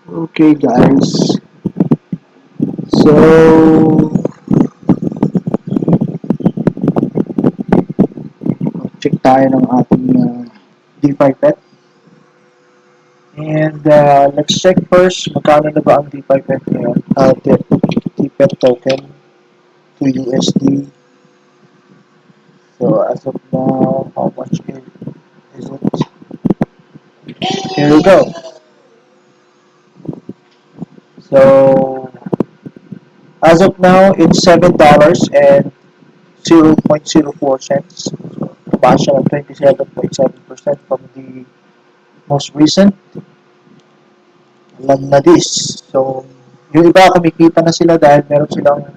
Okay guys, so check tayo ng ating DeFi pet. And let's check first magkano na ba ang DeFi pet ngayon. Dpet token to USD. So as of now, how much is it? Here we go. So as of now, it's $7.04. Tumaas siya ng 27.7% from the most recent lang na this. So, yung iba kumikita na sila dahil meron silang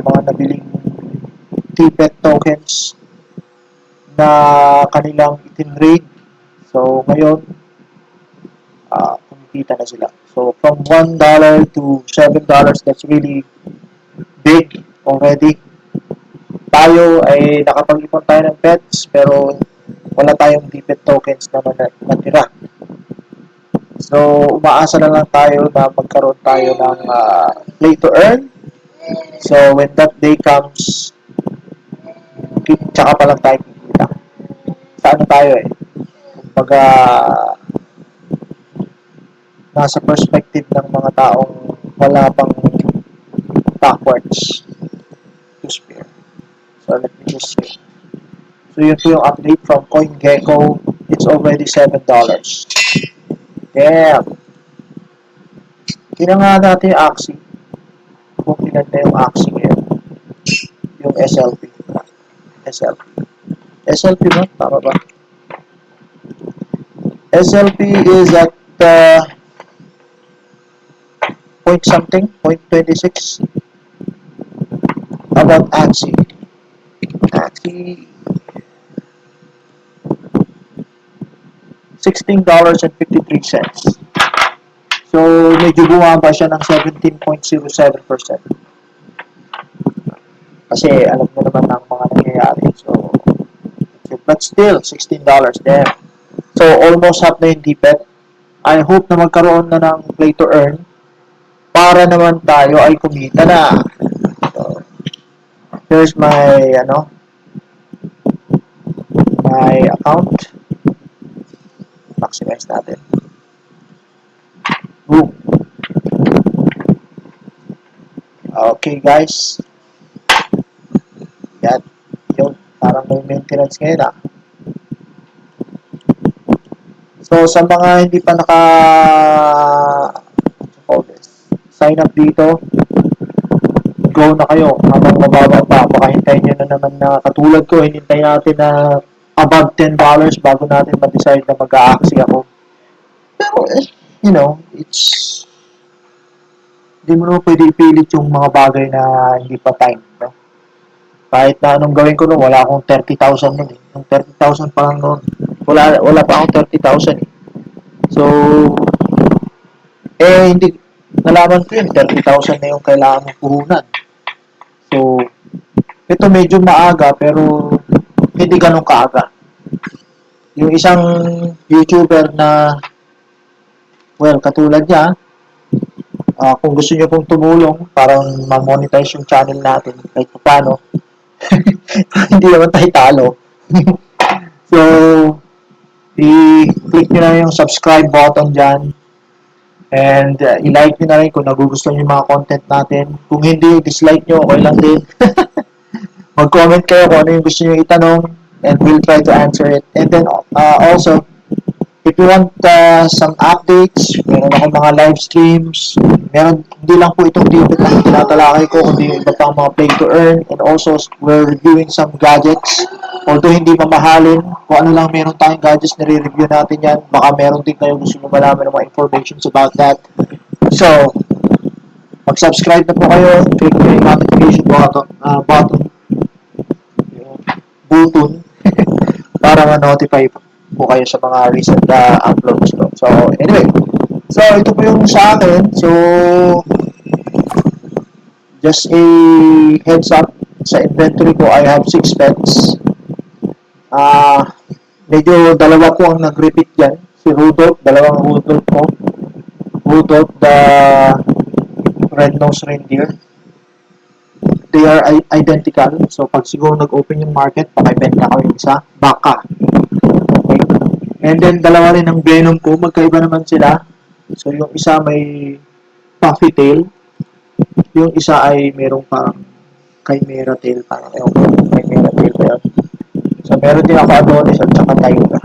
mga nabiling Dpet tokens na kanilang itinrade. So, ngayon, kumikita na sila. So, from $1 to $7, that's really big already. Tayo ay nakapag-ipon tayo ng pets pero wala tayong Dpet tokens na natira. So, umaasa na lang tayo na magkaroon tayo ng play to earn. So, when that day comes, tsaka pa lang tayo kikita. Sa ano tayo eh? Kumbaga, nasa perspective ng mga taong wala pang backwards to spare. So, let me just see. So, yun po yung update from CoinGecko. It's already $7. Damn! Tingnan nga natin yung Axie. Kung tingnan na yung Axie ngayon. Yung SLP. SLP. SLP ba? Tama ba? SLP is at point something, point 26. About Axie. Axie, $16.53. So, medyo bumaba siya ng 17.07%. Kasi alam mo naman ang mga nangyayari. So, but still, $16 there. So, almost half na yung Dpet. I hope na magkaroon na ng play to earn para naman tayo ay kumita na. So, here's my, my account. Maximize natin. Boom. Okay, guys. Yan. Yun. Parang may maintenance ngayon So, sa mga hindi pa sign up dito, go na kayo habang mababa pa. Baka hintayin nyo na naman na katulad ko, hinintay natin na above $10 bago natin ma-decide na mag-a-axie ako. Pero, it's hindi mo naman pwede ipilit yung mga bagay na hindi pa time. No? Kahit na anong gawin ko noon, wala akong 30,000 nun eh. Yung 30,000 pa lang noon, wala pa akong 30,000 eh. So, hindi, nalaman ko yun, 30,000 na yung kailangan mong puhunan. So, ito medyo maaga pero hindi ganun kaaga. Yung isang YouTuber na, well, katulad niya, kung gusto niyo pong tumulong para ma-monetize yung channel natin kahit paano, hindi naman tayo talo. So, i-click nyo na yung subscribe button dyan. And i-like nyo na rin kung nagugustuhan yung mga content natin. Kung hindi, dislike nyo, okay lang din. Mag-comment kayo kung ano yung gusto nyo itanong and we'll try to answer it. And then also, if you want some updates, meron ako mga live streams. Hindi lang po itong Dpet lang tinatalakay ko, kundi iba pang mga play to earn. And also, we're reviewing some gadgets. Although hindi mamahalin, kung ano lang meron tayong gadgets, nire-review natin yan. Baka meron din kayo gusto nyo malaman ng mga informations about that. So, mag-subscribe na po kayo. Click nyo yung notification button para ma-notify po kayo sa mga recent uploads ko. So, anyway. So, ito po yung sa akin. So, just a heads up. Sa inventory ko, I have 6 pets. Medyo dalawa po ang nag-repeat dyan. Si Rudolph, dalawang Rudolph ko. Budok, the red-nosed reindeer. They are identical. So, pag siguro nag-open yung market, pakibenta ko yung isa, baka. Okay. And then, dalawa rin ang venom ko. Magkaiba naman sila. So, yung isa may puffy tail. Yung isa ay merong parang chimera tail. Parang, ewan ko, chimera tail ba yun? So, meron din ako Adonis at saka Tiger.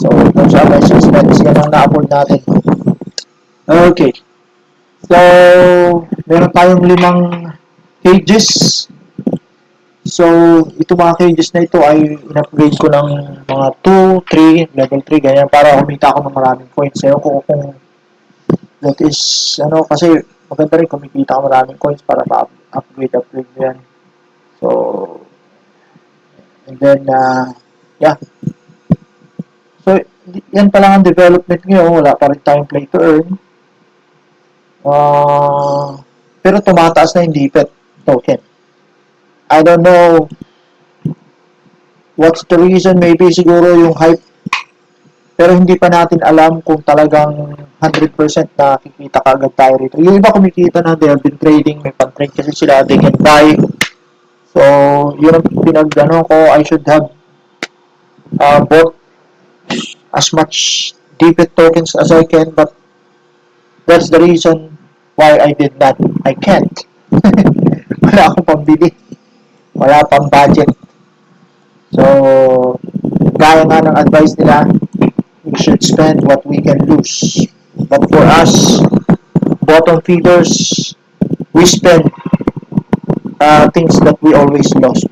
So, those are my 6 pets. Yan ang na-afford natin. Okay. So, meron tayong 5 cages. So, ito mga cages na ito ay in-upgrade ko ng mga 2, 3, level 3, ganyan, para kumita ako ng maraming coins. Ewan ko kung that is, kasi maganda rin kumikita ako maraming coins para ma-upgrade mo yan. So, and then, yeah. So, yan pa lang ang development ngayon. Wala pa rin tayong play to earn. Pero tumataas na yung Dpet token. I don't know what's the reason. Maybe siguro yung hype. Pero hindi pa natin alam kung talagang 100% na kikita kaagad tayo rito. Yung iba kumikita na, they have been trading. May pan-trade kasi sila. They can buy. So, yun ang pinag-ano ko. I should have bought as much Dpet tokens as I can, but that's the reason why I did not. I can't. Wala akong pambili. Wala pang budget. So, gaya nga ng advice nila, we should spend what we can lose. But for us, bottom feeders, we spend things that we always lost.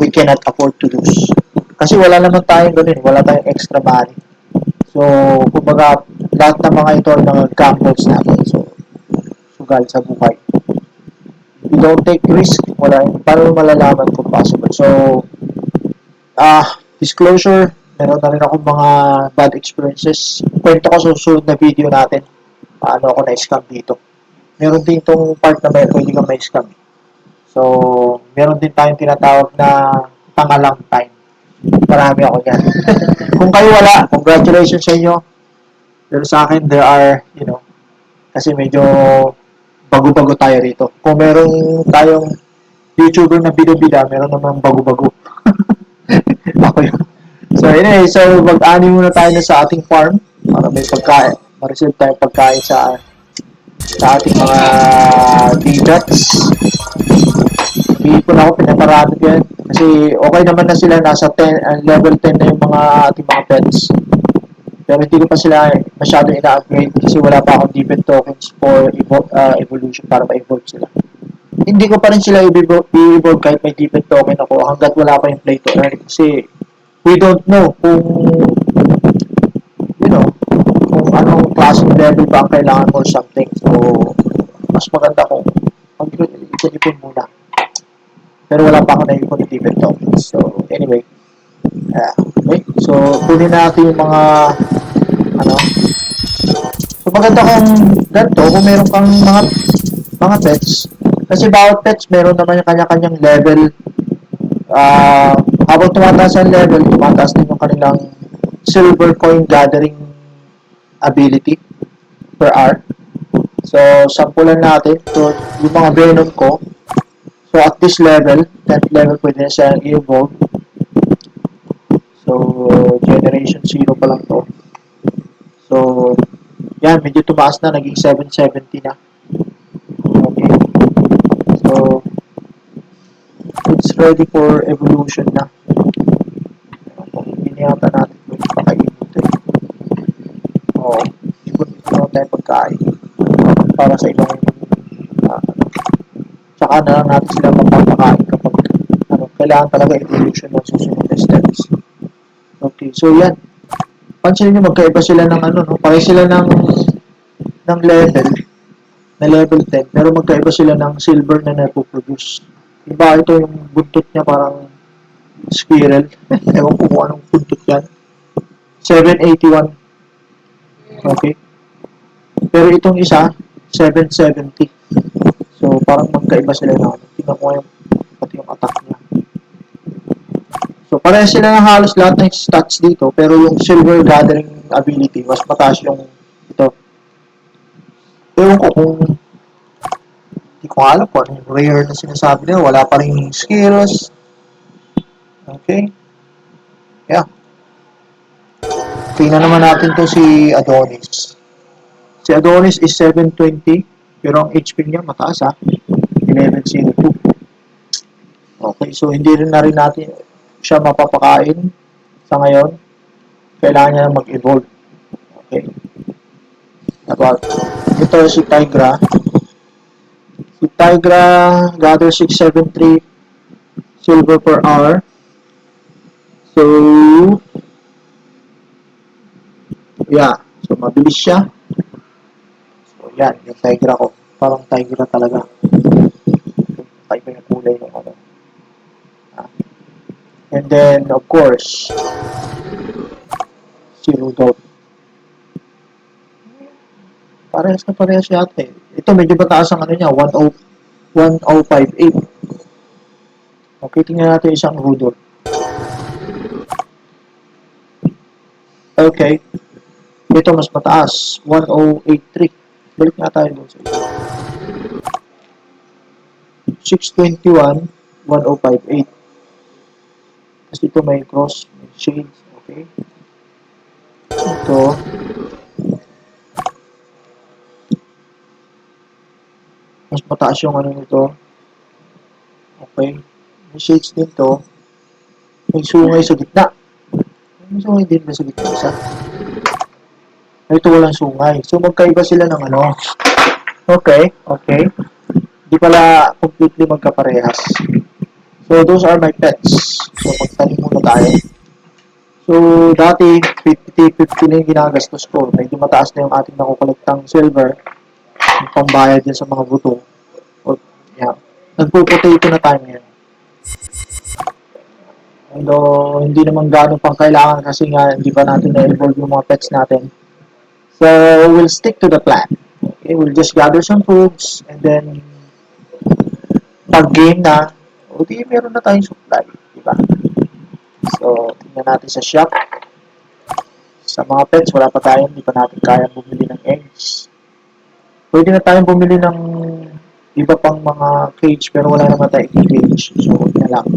We cannot afford to lose. Kasi wala naman tayong ganun. Wala tayong extra money. So, kumbaga, lahat ng mga ito ay mga gambles natin. So, sugal sa buhay. If you don't take risk, paano malalaman kung possible. So, disclosure, meron na rin akong mga bad experiences. Kwento ko sa susunod na video natin. Paano ako na-scam dito. Meron din itong part na pwede kang ma-scam. So, meron din tayong tinatawag na pangalang time. Marami ako yan. Kung kayo wala, congratulations sa inyo. Pero sa akin, there are, kasi medyo bago-bago tayo rito. Kung meron tayong YouTuber na bida-bida, meron namang bago-bago. Ako yun. So anyway, mag-ani muna tayo na sa ating farm para may pagkain. Ma-receive tayong pagkain sa ating mga Dpets. Hindi ko na ako pinaparami yan. Kasi okay naman na sila, nasa 10, level 10 na yung mga ating mga pets. Pero hindi ko pa sila masyado ina-upgrade kasi wala pa akong Dpet tokens for evolution para ma-evolve sila. Hindi ko pa rin sila i-evolve kahit may Dpet token ako hanggat wala pa yung play to earn kasi we don't know kung kung anong klaseng level ba ang kailangan mo or something. So, mas maganda kung mag-ipon muna. Pero wala pa ako na-ipon yung Dpet tokens. So, anyway. Okay. So, kunin natin yung mga So, maganda kung ganito, kung meron kang mga pets. Kasi bawat pets, meron naman yung kanya-kanyang level. Habang tumataas ang level, tumataas din yung kanilang silver coin gathering ability per hour. So, sampulan natin. So, yung mga venom ko. So, at this level, 10th level, pwede na siya i-evolve. So, generation 0 pa lang to. So, yan, medyo tumaas na, naging 770 na. Okay. So, it's ready for evolution na. Hindi yata natin pwede pakainin ito. Oo, ikot-ikot na tayo pagkain. Para sa ibang tsaka na lang natin sila mapapakain kapag kailangan talaga evolution ng susunod na steps. Okay, so yan. Pansinin nyo, magkaiba sila ng pare sila ng level na level 10, pero magkaiba sila ng silver na napoproduce. Iba ito yung buntot niya parang squirrel. Ewan ko kung anong buntot yan. 781. Okay. Pero itong isa, 770. So, parang magkaiba sila na. Tingnan ko yung pati yung attack niya. So, pareha sila ng halos lahat ng stats dito, pero yung silver gathering ability, mas mataas yung ito. ewan ko kung hindi ko alam kung anong rare na sinasabi nila. Wala pa rin skills. Okay? Yeah. Tingnan naman natin to si Adonis. Si Adonis is 720, pero ang HP niya mataas 1102. Okay, so hindi rin na rin natin siya mapapakain sa ngayon. Kailangan niya mag-evolve. Okay. About, ito si Tigra. Si Tigra gather 673 silver per hour. So, yeah. So, mabilis siya. So, yan. Yung Tigra ko. Parang Tigra talaga. Type yung kulay ng ano. And then, of course, si Rudolph. Parehas yata eh. Ito, medyo mataas ang ano niya. 1058. Okay, tingnan natin isang Rudolph. Okay. Ito, mas mataas. 1083. Balik nga tayo dun sa ito. 621, 1058. Kasi ito may cross, may shades. Okay. Ito, mas mataas yung ano nito. Okay. May shades din to. May sungay sa gitna. May sungay din ba sa gitna isa? Ito walang sungay. So, magkaiba sila ng ano. Okay. Okay. Di pala completely magkaparehas. So, those are my pets. So, magtanim muna tayo. So, dati, 50-50 na yung ginagastos ko. Medyo mataas na yung ating nakukolektang silver. Yung pambayad din sa mga buto. O, yeah. Nagpo-potato na tayo ngayon. Although, hindi naman gano'n pang kailangan kasi nga hindi pa natin na-evolve yung mga pets natin. So, we'll stick to the plan. Okay, we'll just gather some foods and then pag game na, o di meron na tayong supply. Diba? So, tingnan natin sa shop. Sa mga pets, wala pa tayo, hindi pa natin kaya bumili ng eggs. Pwede na tayong bumili ng iba pang mga cage pero wala naman tayong cage. So, na lang.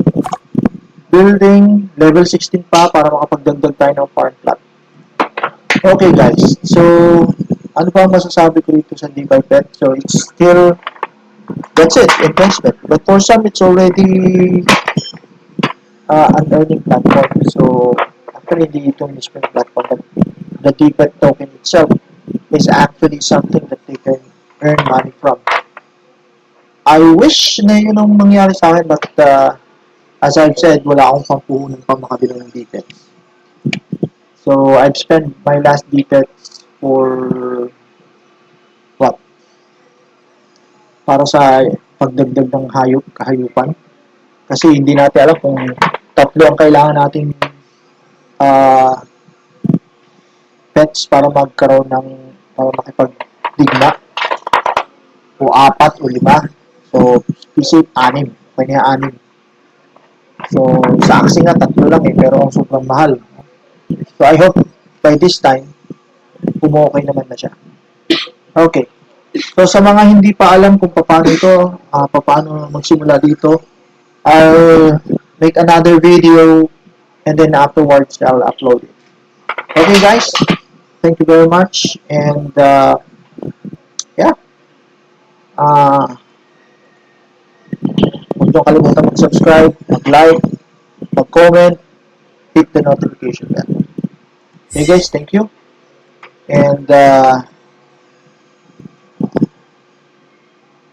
Building, level 16 pa para makapagdagdag tayo ng farm plot. Okay guys, so ano pa masasabi ko dito sa Dpet? So it's still, that's it, investment. But for some, it's already an earning platform. So actually, hindi ito investment platform, but the Dpet token itself is actually something that they can earn money from. I wish na yun ang mangyari sa akin, but as I've said, wala akong pampuhunan pang makabili ng Dpet. So I've spent my last Dpet for what? Para sa pagdagdag ng kahayupan. Kasi hindi natin alam kung tatlo ang kailangan nating uh, pets para magkaroon ng para makipagdigma o apat o lima. So, isip anim. Kanya anim. So, sa aksi nga tatlo lang pero ang sobrang mahal. So, I hope by this time, okay naman na siya. Okay. So, sa mga hindi pa alam kung paano ito, paano magsimula dito, I'll make another video and then afterwards I'll upload it. Okay guys, thank you very much and yeah, huwag nyo kalimutan mag-subscribe, mag-like, mag-comment, hit the notification bell. Okay guys, thank you and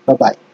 bye-bye.